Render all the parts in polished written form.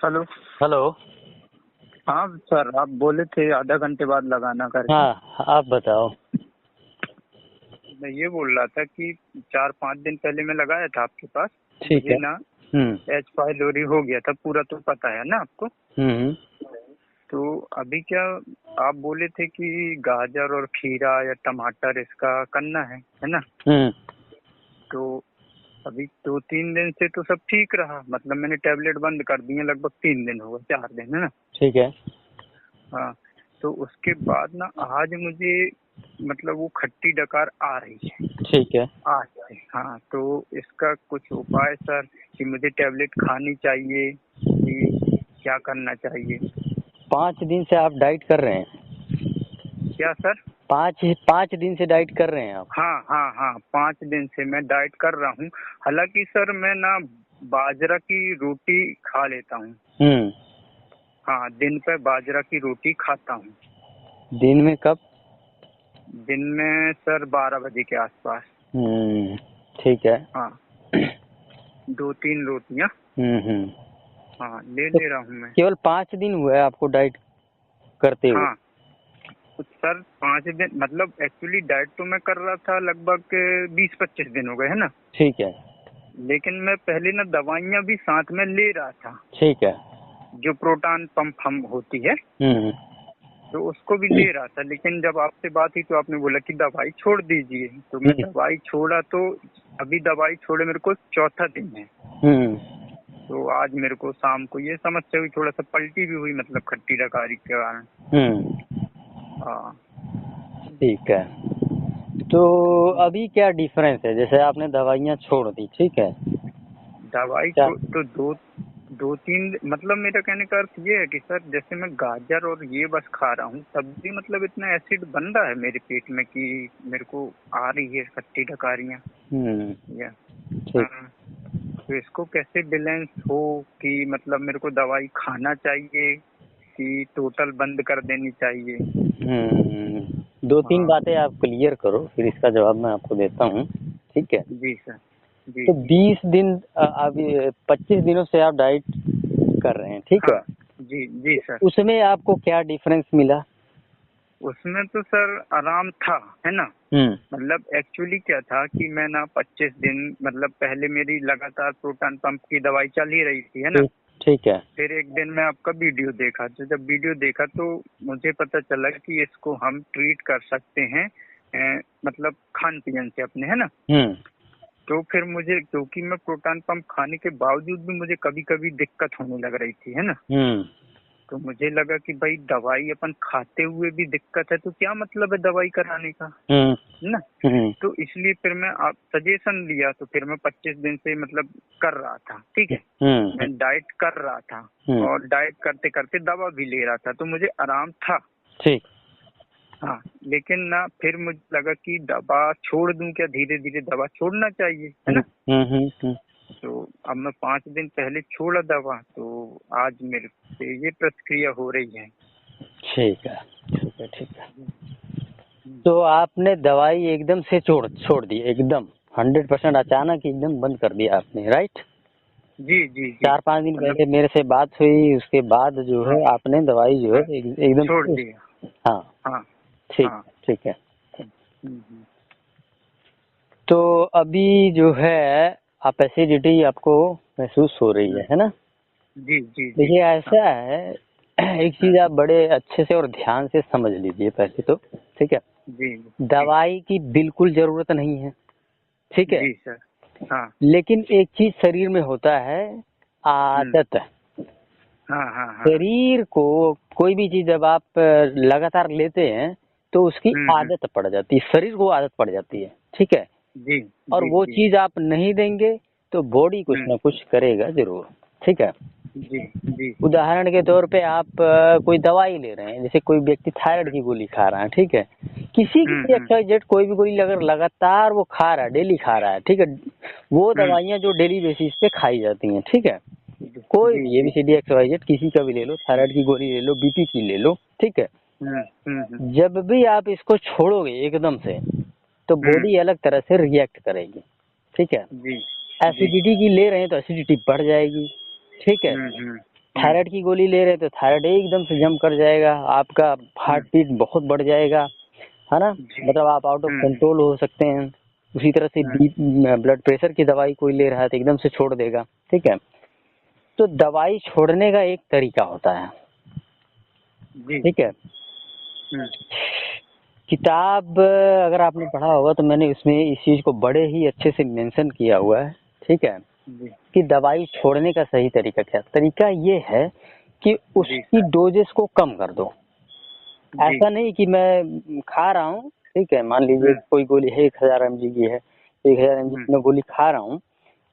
Hello. Hello. हाँ sir, आप बोले थे आधा घंटे बाद लगाना करके। हाँ, आप बताओ। मैं ये बोल रहा था कि 4-5 दिन पहले मैं लगाया था आपके पास। ठीक मुझे है। ना हम्म। एच पाइलोरी हो गया था पूरा, तो पता है ना आपको। हम्म। तो अभी क्या आप बोले थे कि गाजर और खीरा या टमाटर इसका करना है ना। हम्म। तो अभी 2-3 दिन से तो सब ठीक रहा, मतलब मैंने टैबलेट बंद कर दिए, लगभग 3 दिन हो गए, 4 दिन, है ना। ठीक है। हाँ, तो उसके बाद ना आज मुझे मतलब वो खट्टी डकार आ रही है ठीक है। आज से। हाँ, तो इसका कुछ उपाय सर, कि मुझे टैबलेट खानी चाहिए कि क्या करना चाहिए। 5 दिन से आप डाइट कर रहे हैं? क्या सर? 5 दिन से डाइट कर रहे हैं आप? हाँ हाँ हाँ, 5 दिन से मैं डाइट कर रहा हूँ। हालांकि सर मैं ना बाजरा की रोटी खा लेता हूँ। हम्म। हाँ, दिन पे बाजरा की रोटी खाता हूँ। दिन में कब? दिन में सर 12 बजे के आसपास। ठीक है। हाँ, 2-3 रोटियाँ। हम्म। हाँ, ले तो रहा हूँ मैं। केवल 5 दिन हुआ है आपको डाइट करते हुए? हाँ, तो सर 5 दिन मतलब एक्चुअली डाइट तो मैं कर रहा था लगभग 20-25 दिन हो गए, है ना। ठीक है। लेकिन मैं पहले ना दवाइयाँ भी साथ में ले रहा था, ठीक है। जो प्रोटॉन पंप हम होती है, हम्म। तो उसको भी ले रहा था। लेकिन जब आपसे बात हुई तो आपने बोला कि दवाई छोड़ दीजिए, तो मैं दवाई छोड़ा। तो अभी दवाई छोड़े मेरे को चौथा दिन है। हम्म। तो आज मेरे को शाम को ये समस्या हुई, थोड़ा सा पलटी भी हुई, मतलब खट्टी डकारी के कारण। हाँ। ठीक है। तो अभी क्या डिफरेंस है? जैसे आपने दवाइयाँ छोड़ दी, ठीक है। दवाई क्या? तो 2-3 मतलब मेरा कहने का अर्थ ये है कि सर जैसे मैं गाजर और ये बस खा रहा हूँ, तब भी मतलब इतना एसिड बन रहा है मेरे पेट में कि मेरे को आ रही है खट्टी डकारियाँ। या ठीक। हाँ, तो इसको कैसे बैलेंस हो कि मतलब मेरे को दवाई खाना चाहिए कि टोटल बंद कर देनी चाहिए। 2-3 हाँ बातें आप क्लियर करो, फिर इसका जवाब मैं आपको देता हूँ। ठीक है। जी सर, जी तो जी। 20 दिन अभी 25 दिनों से आप डाइट कर रहे हैं, ठीक हाँ है। जी जी सर। उसमें आपको क्या डिफरेंस मिला? उसमें तो सर आराम था, है ना। हम्म। मतलब एक्चुअली क्या था कि मैं ना 25 दिन मतलब पहले मेरी लगातार प्रोटॉन पंप की दवाई चल ही रही थी, है ना। ठीक। ठीक है। फिर एक दिन मैं आपका वीडियो देखा, तो जब वीडियो देखा तो मुझे पता चला कि इसको हम ट्रीट कर सकते हैं मतलब खान पीन से अपने, है ना। हम्म। तो फिर मुझे, क्योंकि मैं प्रोटॉन पंप खाने के बावजूद भी मुझे कभी कभी दिक्कत होने लग रही थी, है ना। हम्म। तो मुझे लगा कि भाई दवाई अपन खाते हुए भी दिक्कत है, तो क्या मतलब है दवाई कराने का, हम्म। है ना। हम्म। तो इसलिए फिर मैं आप सजेशन लिया, तो फिर मैं 25 दिन से मतलब कर रहा था, ठीक है। हम्म। मैं डाइट कर रहा था हम्म। और डाइट करते करते दवा भी ले रहा था, तो मुझे आराम था। ठीक। हाँ, लेकिन ना फिर मुझे लगा कि दवा छोड़ दूं क्या, धीरे धीरे दवा छोड़ना चाहिए, है हम्म। ना। हम्म। तो अब मैं 5 दिन पहले छोड़ा दवा, तो आज मेरे से ये प्रतिक्रिया हो रही है। ठीक है। ठीक है। ठीक है। तो आपने दवाई एकदम से छोड़ दी, एकदम 100% अचानक एकदम बंद कर दिया आपने, राइट? जी जी जी। 4-5 दिन मतलब पहले मेरे से बात हुई, उसके बाद जो हाँ है आपने दवाई जो है हाँ, एकदम छोड़ से। दिया। हाँ। हाँ ठीक। हाँ। ठीक है। हम्म। तो अभी जो है आप एसिडिटी आपको महसूस हो रही है ना? जी जी जी। देखिए हाँ ऐसा है, एक हाँ। चीज आप बड़े अच्छे से और ध्यान से समझ लीजिए पहले तो, ठीक है। जी जी दवाई की बिल्कुल जरूरत नहीं है, ठीक है। जी सर। हाँ। लेकिन एक चीज शरीर में होता है, आदत। हाँ हाँ हाँ। शरीर को कोई भी चीज जब आप लगातार लेते हैं तो उसकी हम्म। आदत पड़ जाती है, शरीर को आदत पड़ जाती है, ठीक है। जी और जी वो जी। चीज आप नहीं देंगे तो बॉडी कुछ ना कुछ करेगा जरूर, ठीक है। जी जी। उदाहरण के तौर पे आप कोई दवाई ले रहे हैं, जैसे कोई व्यक्ति थायराइड की गोली खा रहा है, ठीक है। किसी की भी एक्सवाइजेड कोई भी गोली अगर लगातार वो खा रहा है, डेली खा रहा है, ठीक है। वो दवाइयाँ जो डेली बेसिस पे खाई जाती हैं, ठीक है। कोई जी भी जी। ABCD XYZ किसी का भी ले लो, थायराइड की गोली ले लो, BP की ले लो, ठीक है। जब भी आप इसको छोड़ोगे एकदम से तो बॉडी अलग तरह से रिएक्ट करेगी, ठीक है। जी जी। एसिडिटी की ले रहे हैं तो एसिडिटी बढ़ जाएगी, ठीक है। थायराइड की गोली ले रहे हैं तो थायराइड एकदम से जम कर जाएगा, आपका हार्ट बीट बहुत बढ़ जाएगा, है ना, मतलब आप आउट ऑफ कंट्रोल हो सकते हैं। उसी तरह से ब्लड प्रेशर की दवाई कोई ले रहा है तो एकदम से छोड़ देगा, ठीक है। तो दवाई छोड़ने का एक तरीका होता है, ठीक है। किताब अगर आपने पढ़ा होगा तो मैंने उसमें इस चीज को बड़े ही अच्छे से मेंशन किया हुआ है, ठीक है, कि दवाई छोड़ने का सही तरीका क्या। तरीका ये है कि उसकी डोजेस को कम कर दो। ऐसा नहीं कि मैं खा रहा हूँ, ठीक है, मान लीजिए कोई गोली है 1000 mg की है, 1000 mg की मैं गोली खा रहा हूँ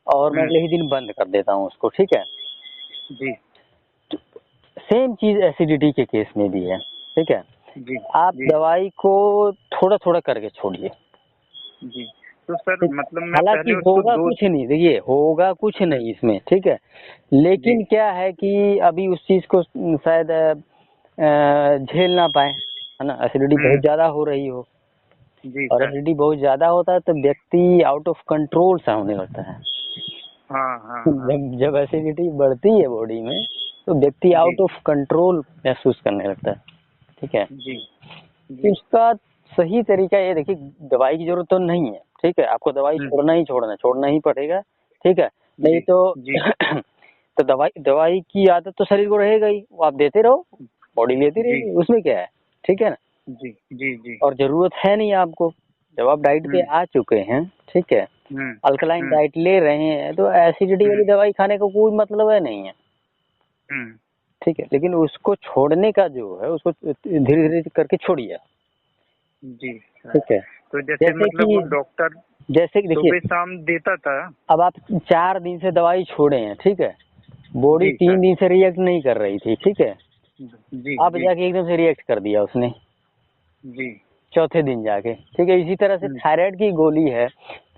और मैं अगले ही दिन बंद कर देता हूँ उसको, ठीक है जी। तो सेम चीज एसिडिटी के केस में भी है, ठीक है। आप दवाई को थोड़ा थोड़ा करके छोड़िए जी। तो सर मतलब मैं हालांकि होगा कुछ नहीं, देखिए होगा कुछ नहीं इसमें, ठीक है, लेकिन क्या है कि अभी उस चीज को शायद झेल ना पाए, है ना, एसिडिटी बहुत ज्यादा हो रही हो जी, और एसिडिटी बहुत ज्यादा होता है तो व्यक्ति आउट ऑफ कंट्रोल सा होने लगता है। हाँ। जब एसिडिटी बढ़ती है बॉडी में तो व्यक्ति आउट ऑफ कंट्रोल महसूस करने लगता है, ठीक है जी। तो उसका सही तरीका ये, देखिए दवाई की जरूरत तो नहीं है, ठीक है, आपको दवाई छोड़ना ही पड़ेगा, ठीक है, नहीं तो तो दवाई की आदत तो शरीर को रहेगा ही, वो आप देते रहो, बॉडी लेती रहेगी, उसमें क्या है, ठीक है ना। जी। और जरूरत है नहीं आपको, जब आप डाइट पे आ चुके हैं, ठीक है, अल्कलाइन डाइट ले रहे हैं तो एसिडिटी वाली दवाई खाने का कोई मतलब है नहीं है, ठीक है। लेकिन उसको छोड़ने का जो है उसको धीरे धीरे करके छोड़िए जी, ठीक है। तो जैसे मतलब वो डॉक्टर जैसे देखिए शाम देता था, अब आप 4 दिन से दवाई छोड़े हैं, ठीक है, बॉडी 3 दिन से रिएक्ट नहीं कर रही थी, ठीक है, अब जाके एकदम से रिएक्ट कर दिया उसने जी, चौथे दिन जाके, ठीक है। इसी तरह से थायराइड की गोली है,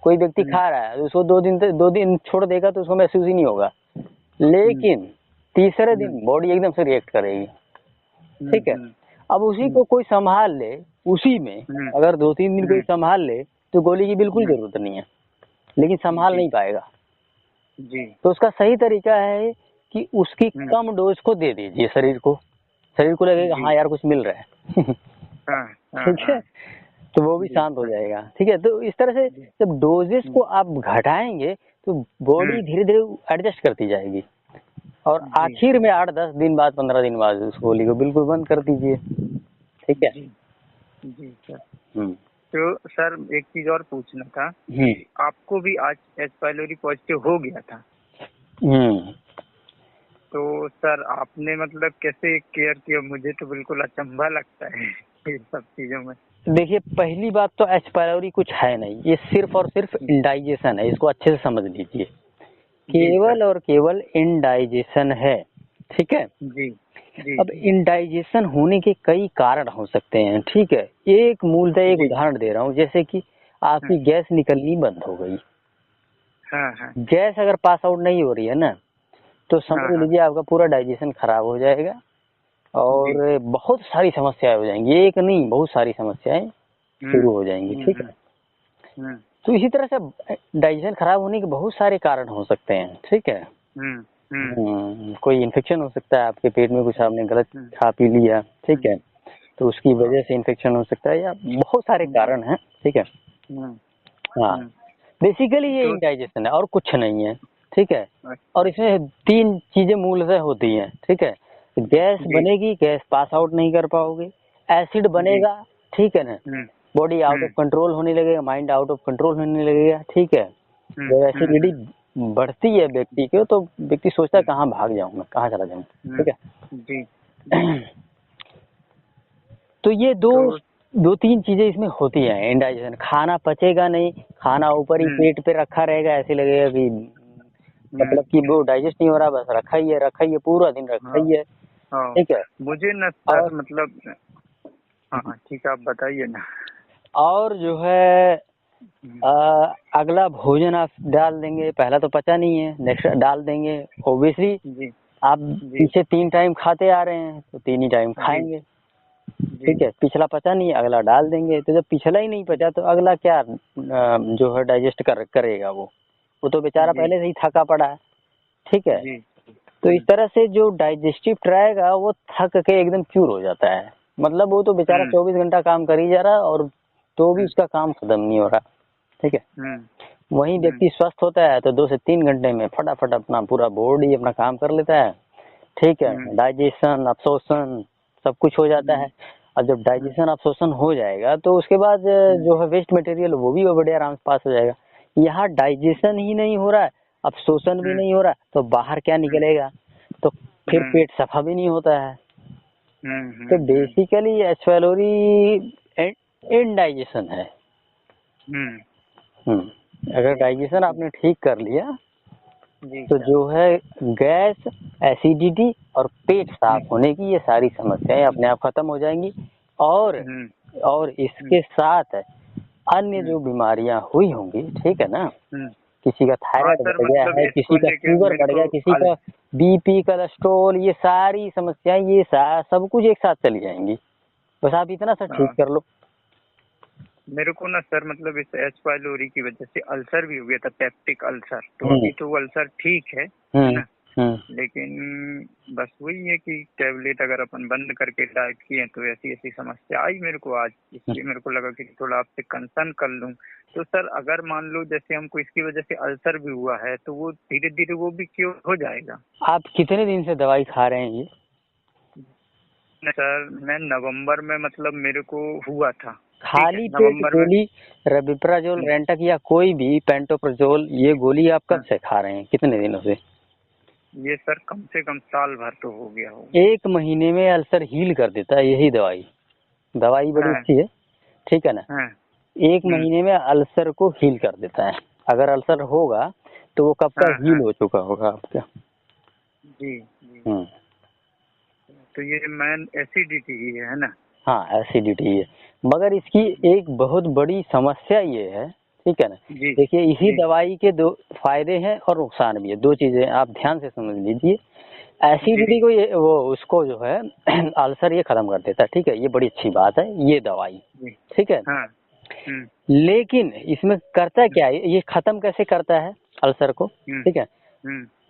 कोई व्यक्ति खा रहा है उसको 2 दिन छोड़ देगा तो उसको महसूस ही नहीं होगा, लेकिन तीसरे दिन बॉडी एकदम से रिएक्ट करेगी, ठीक है। अब उसी को कोई संभाल ले, उसी में अगर 2-3 दिन कोई संभाल ले तो गोली की बिल्कुल जरूरत नहीं है, लेकिन संभाल नहीं पाएगा जी। तो उसका सही तरीका है कि उसकी कम डोज को दे दीजिए शरीर को लगेगा हाँ यार कुछ मिल रहा है ठीक है, तो वो भी शांत हो जाएगा, ठीक है। तो इस तरह से जब डोजेस को आप घटाएंगे तो बॉडी धीरे धीरे एडजस्ट करती जाएगी और आखिर में 8-10 दिन बाद 15 दिन बाद उस गोली को बिल्कुल बंद कर दीजिए, ठीक है जी सर। तो सर एक चीज और पूछना था, आपको भी आज एच पाइलोरी पॉजिटिव हो गया था, तो सर आपने मतलब कैसे केयर किया, मुझे तो बिल्कुल अचंभा लगता है ये सब चीजों में। देखिए पहली बात तो एच पाइलोरी कुछ है नहीं, ये सिर्फ और सिर्फ इंडाइजेशन है, इसको अच्छे से समझ लीजिए, केवल और केवल इंडाइजेशन है, ठीक है जी। अब इंडाइजेशन होने के कई कारण हो सकते हैं, ठीक है। एक मूलतः एक उदाहरण दे रहा हूँ, जैसे कि आपकी गैस निकलनी बंद हो गई, गैस अगर पास आउट नहीं हो रही है ना तो समझ लीजिए आपका पूरा डाइजेशन खराब हो जाएगा और बहुत सारी समस्याएं हो जाएंगी, एक नहीं बहुत सारी समस्याएं शुरू हो जाएंगी, ठीक है। तो इसी तरह से डाइजेशन खराब होने के बहुत सारे कारण हो सकते हैं, ठीक है। कोई इन्फेक्शन हो सकता है, आपके पेट में कुछ आपने गलत खा पी लिया, ठीक है, तो उसकी वजह से इन्फेक्शन हो सकता है, या बहुत सारे कारण हैं, ठीक है। हाँ बेसिकली ये इंडाइजेशन है और कुछ नहीं है, ठीक है। और इसमें 3 चीजें मूलतः होती हैं, ठीक है। गैस बनेगी, गैस पास आउट नहीं कर पाओगे, एसिड बनेगा, ठीक है ना, बॉडी आउट ऑफ कंट्रोल होने लगेगा, माइंड आउट ऑफ कंट्रोल होने लगेगा, ठीक है। जब एसिडिटी बढ़ती है व्यक्ति को तो व्यक्ति सोचता है कहाँ भाग जाऊँ मैं, कहाँ चला जाऊँ, ठीक है। तो ये 2-3 चीजें इसमें होती हैं इंडाइजेशन, खाना पचेगा नहीं, खाना ऊपर ही पेट पे रखा रहेगा, ऐसे लगेगा कि मतलब कि वो डाइजेस्ट नहीं हो रहा, बस रखा ही है पूरा दिन रखा ही है, ठीक है। मुझे न सर मतलब हाँ ठीक है आप बताइए ना। और जो है अगला भोजन आप डाल देंगे, पहला तो पचा नहीं है, नेक्स्ट डाल देंगे, ओबियसली आप पीछे 3 टाइम खाते आ रहे हैं तो 3 ही टाइम खाएंगे, ठीक है। पिछला पचा नहीं, अगला डाल देंगे, तो जब पिछला ही नहीं पचा तो अगला क्या जो है डाइजेस्ट करेगा वो तो बेचारा पहले से ही थका पड़ा है, ठीक है। तो इस तरह से जो डाइजेस्टिव ट्रैक है वो थक के एकदम क्यूर हो जाता है। मतलब वो तो बेचारा 24 घंटा काम कर ही जा रहा है और तो भी उसका काम खत्म नहीं हो रहा, ठीक है। वही व्यक्ति स्वस्थ होता है तो 2 से 3 घंटे में फटाफट अपना पूरा बॉडी अपना काम कर लेता है, ठीक है। डाइजेशन, अब्सॉर्प्शन सब कुछ हो जाता है। और जब डाइजेशन अब्सॉर्प्शन हो जाएगा तो उसके बाद जो है वेस्ट मटेरियल वो भी बड़े आराम से पास हो जाएगा। यहाँ डाइजेशन ही नहीं हो रहा है, अब्सॉर्प्शन भी नहीं हो रहा, तो बाहर क्या निकलेगा, तो फिर पेट सफा भी नहीं होता है। तो बेसिकली एच पाइलोरी इनडाइजेशन है। अगर डाइजेशन आपने ठीक कर लिया तो जो है गैस, एसिडिटी और पेट साफ होने की ये सारी समस्याएं अपने आप खत्म हो जाएंगी। और इसके साथ अन्य जो बीमारियां हुई होंगी, ठीक है ना, किसी का थायराइड बढ़ गया है, किसी का शुगर बढ़ गया, किसी का बीपी, कोलेस्ट्रॉल, ये सारी समस्याएं ये सब कुछ एक साथ चली जाएंगी। बस आप इतना सा ठीक कर लो। मेरे को ना सर मतलब इस एच पाइलोरी की वजह से अल्सर भी हो गया था, पेप्टिक अल्सर। तो अभी तो वो अल्सर ठीक है ना, लेकिन बस वही है कि टैबलेट अगर अपन बंद करके डाइट किए तो ऐसी ऐसी समस्या आई मेरे को आज, इसलिए मेरे को लगा कि थोड़ा आपसे कंसर्न कर लूं। तो सर अगर मान लो जैसे हमको इसकी वजह से अल्सर भी हुआ है तो वो धीरे धीरे वो भी क्योर हो जाएगा? आप कितने दिन से दवाई खा रहे हैं ये? सर मैं नवंबर में मतलब मेरे को हुआ था। खाली पेट गोली रबिप्राजोल, रेंटक या कोई भी पेंटोप्राजोल ये गोली आप कब से खा रहे हैं, कितने दिनों से? ये सर कम से कम साल भर तो हो गया हो। 1 महीने में अल्सर हील कर देता है यही दवाई बड़ी अच्छी है, ठीक है ना। 1 महीने में अल्सर को हील कर देता है। अगर अल्सर होगा तो वो कब का हील हो चुका होगा आपका। जी। तो ये मैन एसिडिटी ही है ना? हाँ, एसिडिटी है, मगर इसकी एक बहुत बड़ी समस्या ये है, ठीक है ना। देखिए इसी दवाई के 2 फायदे हैं और नुकसान भी है, 2 चीजें आप ध्यान से समझ लीजिए। एसिडिटी को ये वो उसको जो है अल्सर ये खत्म कर देता है, ठीक है, ये बड़ी अच्छी बात है ये दवाई, ठीक है। लेकिन इसमें करता क्या है, ये खत्म कैसे करता है अल्सर को, ठीक है।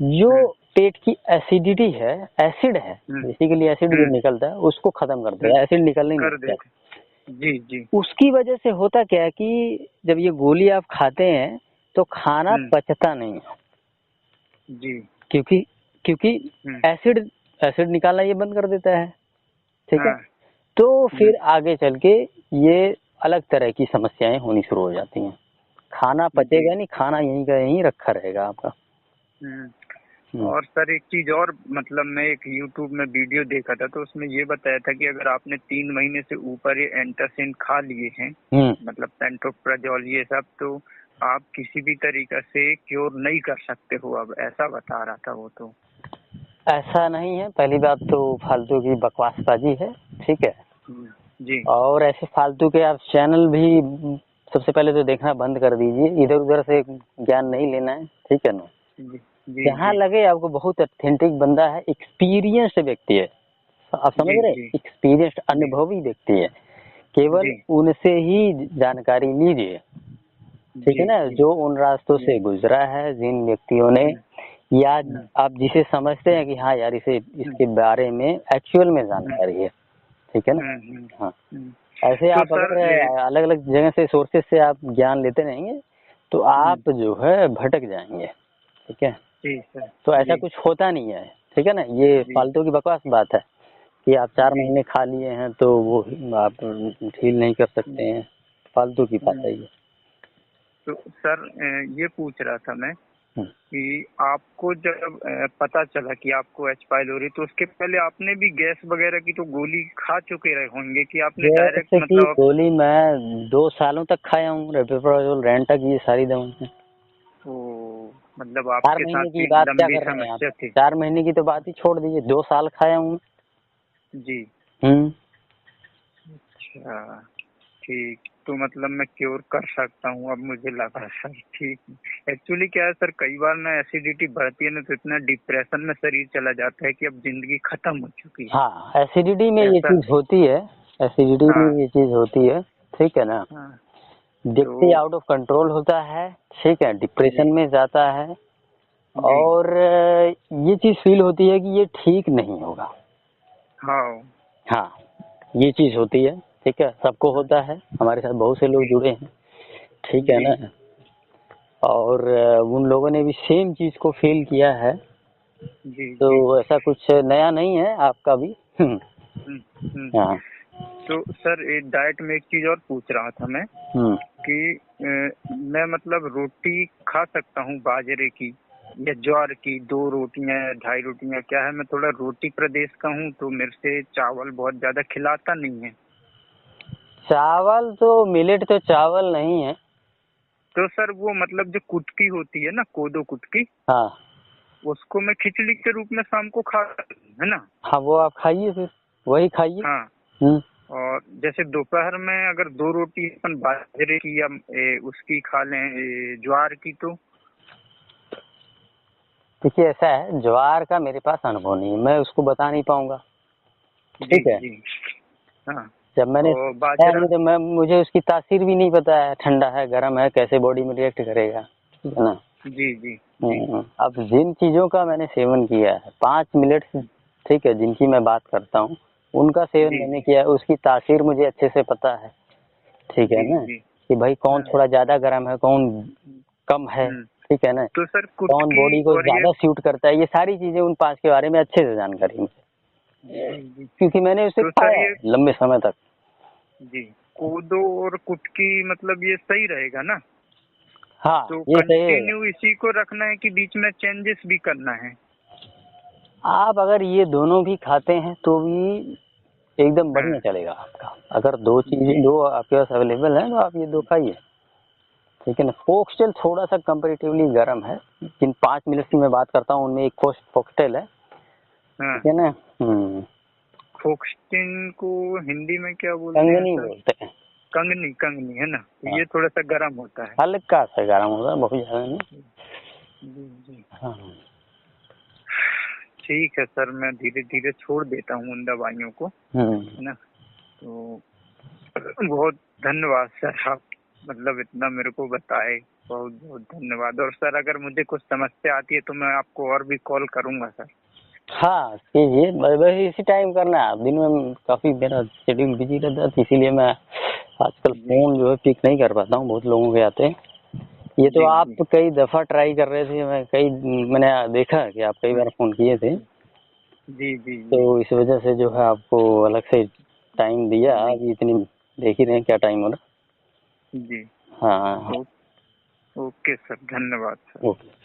जो पेट की एसिडिटी है, एसिड है, बेसिकली एसिड जो निकलता है उसको खत्म कर देता है, एसिड निकलने नहीं देता है। जी। उसकी वजह से होता क्या है कि जब ये गोली आप खाते हैं तो खाना पचता नहीं है जी, क्योंकि एसिड निकालना ये बंद कर देता है, ठीक है। तो फिर आगे चल के ये अलग तरह की समस्याएं होनी शुरू हो जाती हैं। खाना पचेगा नहीं, खाना यहीं का यहीं रखा रहेगा आपका। और सर एक चीज और, मतलब मैं एक YouTube में वीडियो देखा था तो उसमें ये बताया था कि अगर आपने 3 महीने से ऊपर ये एंटासिन खा लिए हैं, मतलब पेंटोप्राजोल ये सब, तो आप किसी भी तरीका से क्योर नहीं कर सकते हो, अब ऐसा बता रहा था वो। तो ऐसा नहीं है, पहली बात तो फालतू की बकवासबाजी है, ठीक है जी। और ऐसे फालतू के आप चैनल भी सबसे पहले तो देखना बंद कर दीजिए, इधर उधर से ज्ञान नहीं लेना है, ठीक है ना। जहाँ लगे आपको बहुत ऑथेंटिक बंदा है, एक्सपीरियंस्ड व्यक्ति है, आप समझ रहे, एक्सपीरियंस्ड अनुभवी व्यक्ति है, केवल उनसे ही जानकारी लीजिए, ठीक है ना। जो उन रास्तों से गुजरा है, जिन व्यक्तियों ने, या आप जिसे समझते हैं कि हाँ यार इसे इसके बारे में एक्चुअल में जानकारी है, ठीक है ना। हाँ, ऐसे आप अगर अलग अलग जगह से सोर्सेज से आप ज्ञान लेते रहेंगे तो आप जो है भटक जाएंगे, ठीक है। तो ऐसा कुछ होता नहीं है, ठीक है ना। ये फालतू की बकवास बात है कि आप 4 महीने खा लिए हैं तो वो आप हील नहीं कर सकते हैं, फालतू की बात है ये। तो सर ये पूछ रहा था मैं कि आपको जब पता चला कि आपको एच पाइलोरी, तो उसके पहले आपने भी गैस वगैरह की तो गोली खा चुके रहे होंगे कि आपने डायरेक्ट मतलब? गोली मैं 2 सालों तक खाया हूँ, रबिप्राजोल, रेंटक, ये सारी दवाएं। मतलब आपके साथ की बात क्या कर रहे हैं आप? 4 महीने की तो बात ही छोड़ दीजिए, 2 साल खाया हूँ जी। अच्छा ठीक, तो मतलब मैं क्योर कर सकता हूँ अब मुझे लगा सर। ठीक, एक्चुअली क्या है सर, कई बार ना एसिडिटी बढ़ती है ना तो इतना डिप्रेशन में शरीर चला जाता है कि अब जिंदगी खत्म हो चुकी है। हाँ, एसिडिटी में ये चीज होती है, एसिडिटी में ये चीज होती है, ठीक है ना। व्यक्ति आउट ऑफ कंट्रोल होता है, ठीक है, डिप्रेशन में जाता है, और ये चीज फील होती है कि ये ठीक नहीं होगा। हाँ हाँ, ये चीज होती है, ठीक है, सबको होता है, हमारे साथ बहुत से लोग जुड़े हैं, ठीक है ना। और उन लोगों ने भी सेम चीज को फील किया है, जी तो जी। ऐसा कुछ नया नहीं है आपका भी। हाँ। तो सर एक डाइट में एक चीज और पूछ रहा था मैं कि मैं मतलब रोटी खा सकता हूँ बाजरे की या ज्वार की, 2 रोटियां या 2.5 रोटियां, क्या है मैं थोड़ा रोटी प्रदेश का हूँ तो मेरे से चावल बहुत ज्यादा खिलाता नहीं है। चावल तो मिलेट तो चावल नहीं है। तो सर वो मतलब जो कुटकी होती है ना, कोदो कुटकी, हाँ उसको मैं खिचड़ी के रूप में शाम को खा, है ना। हाँ, वो आप खाइए, फिर वही खाइए। हाँ। और जैसे दोपहर में अगर 2 रोटी अपन बाजरे की या उसकी खा लें, ज्वार की, तो देखिए ऐसा है, ज्वार का मेरे पास अनुभव नहीं है, मैं उसको बता नहीं पाऊंगा, जी ठीक है। जी। हाँ। जब मैंने और खाया बाजरा। नहीं तो मुझे उसकी तासीर भी नहीं पता है, ठंडा है गर्म है कैसे बॉडी में रिएक्ट करेगा, ठीक है ना। जी जी जी। अब जिन चीजों का मैंने सेवन किया है 5 मिनट, ठीक है, जिनकी मैं बात करता हूँ उनका सेवन जी मैंने जी किया है, उसकी तासीर मुझे अच्छे से पता है, ठीक है जी ना, जी। कि भाई कौन हाँ। थोड़ा ज्यादा गर्म है, कौन कम है, ठीक है ना, तो सर कौन कुटकी बॉडी को और ये, ज्यादा सूट करता है, ये सारी चीजें उन 5 के बारे में अच्छे से जानकारी है, जी जी, क्योंकि मैंने उसे तो सर खाया ये, है लंबे समय तक। जी, कोदो और कुटकी मतलब ये सही रहेगा ना। हाँ, तो ये सही है। कंटिन्यू इसी को रखना है कि बीच में चेंजेस भी करना है। आप अगर ये दोनों भी खाते हैं तो भी एकदम बढ़िया हाँ। चलेगा आपका। अगर दो चीजें, जी दो आपके पास अवेलेबल है तो आप ये दो खाइए, ठीक है ना। फोक्सटेल थोड़ा सा कंपेरेटिवली गर्म है, जिन 5 मिनट की मैं बात करता हूँ उनमें एक फोक्सटेल है, हाँ। ठीक है ना। फोक्सटिन को हिंदी में क्या बोलते हैं कंगनी सर? बोलते हैं। कंगनी, कंगनी है ना, तो हाँ, ये थोड़ा सा गर्म होता है। हल्का सा गर्म होगा, बहुत ज्यादा नहीं। जी जी। हाँ। ठीक है सर, मैं धीरे धीरे छोड़ देता हूँ उन दवाइयों को, है ना। तो बहुत धन्यवाद सर, आप मतलब इतना मेरे को बताए, बहुत बहुत धन्यवाद। और सर अगर मुझे कुछ समस्या आती है तो मैं आपको और भी कॉल करूंगा सर। हाँ कीजिए, बस इसी टाइम करना है। दिन में काफी मेरा शेड्यूल बिजी रहता है, तो इसीलिए मैं आजकल जी फोन जो है पिक नहीं कर पाता हूँ, बहुत लोगों के आते हैं। ये तो जी आप जी। कई दफा ट्राई कर रहे थे, मैंने देखा कि आप कई बार फोन किए थे, जी जी तो जी इस वजह से जो है आपको अलग से टाइम दिया। जी अभी इतनी देख ही रहे हैं क्या टाइम हो रहा। जी। हाँ। ओके सर, धन्यवाद सर। ओके।